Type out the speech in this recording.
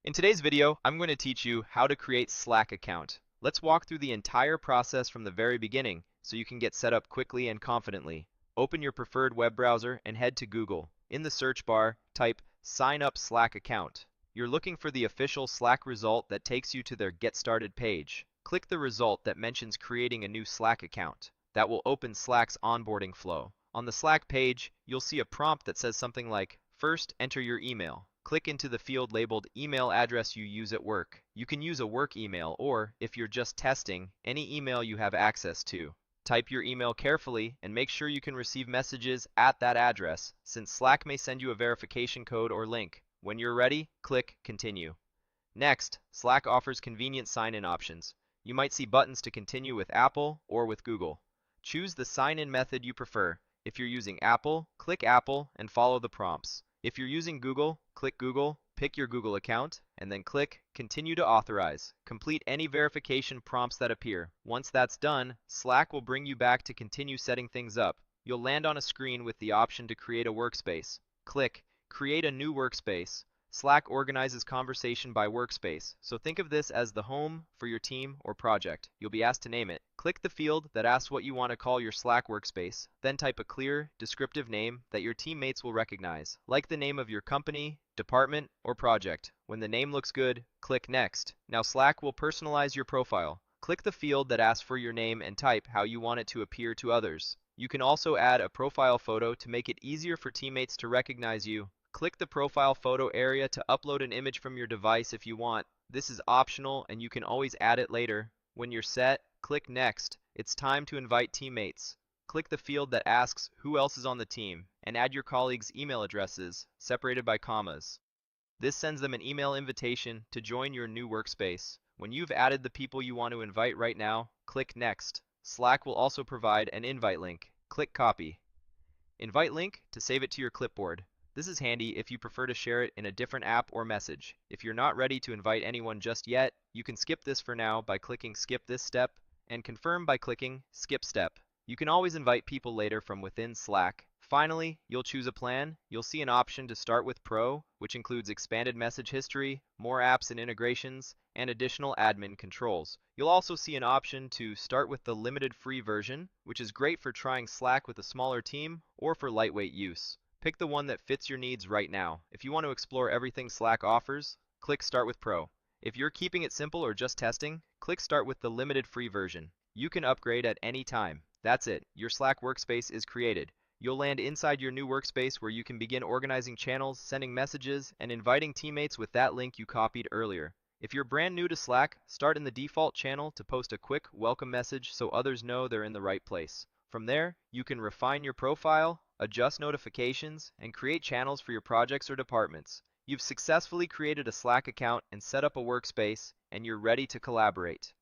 In today's video, I'm going to teach you how to create Slack account. Let's walk through the entire process from the very beginning so you can get set up quickly and confidently. Open your preferred web browser and head to Google. In the search bar, type Sign Up Slack Account. You're looking for the official Slack result that takes you to their Get Started page. Click the result that mentions creating a new Slack account. That will open Slack's onboarding flow. On the Slack page, you'll see a prompt that says something like, "First, enter your email." Click into the field labeled email address you use at work. You can use a work email or, if you're just testing, any email you have access to. Type your email carefully and make sure you can receive messages at that address, since Slack may send you a verification code or link. When you're ready, click Continue. Next, Slack offers convenient sign-in options. You might see buttons to continue with Apple or with Google. Choose the sign-in method you prefer. If you're using Apple, click Apple and follow the prompts. If you're using Google, click Google, pick your Google account, and then click Continue to Authorize. Complete any verification prompts that appear. Once that's done, Slack will bring you back to continue setting things up. You'll land on a screen with the option to create a workspace. Click Create a new workspace. Slack organizes conversation by workspace, so think of this as the home for your team or project. You'll be asked to name it. Click the field that asks what you want to call your Slack workspace, then type a clear, descriptive name that your teammates will recognize, like the name of your company, department, or project. When the name looks good, click Next. Now Slack will personalize your profile. Click the field that asks for your name and type how you want it to appear to others. You can also add a profile photo to make it easier for teammates to recognize you. Click the profile photo area to upload an image from your device if you want. This is optional and you can always add it later. When you're set, click Next. It's time to invite teammates. Click the field that asks who else is on the team and add your colleagues' email addresses, separated by commas. This sends them an email invitation to join your new workspace. When you've added the people you want to invite right now, click Next. Slack will also provide an invite link. Click Copy. Invite link to save it to your clipboard. This is handy if you prefer to share it in a different app or message. If you're not ready to invite anyone just yet, you can skip this for now by clicking Skip this step, and confirm by clicking Skip step. You can always invite people later from within Slack. Finally, you'll choose a plan. You'll see an option to start with Pro, which includes expanded message history, more apps and integrations, and additional admin controls. You'll also see an option to start with the limited free version, which is great for trying Slack with a smaller team or for lightweight use. Pick the one that fits your needs right now. If you want to explore everything Slack offers, click Start with Pro. If you're keeping it simple or just testing, click Start with the limited free version. You can upgrade at any time. That's it. Your Slack workspace is created. You'll land inside your new workspace where you can begin organizing channels, sending messages, and inviting teammates with that link you copied earlier. If you're brand new to Slack, start in the default channel to post a quick welcome message so others know they're in the right place. From there, you can refine your profile, adjust notifications, and create channels for your projects or departments. You've successfully created a Slack account and set up a workspace, and you're ready to collaborate.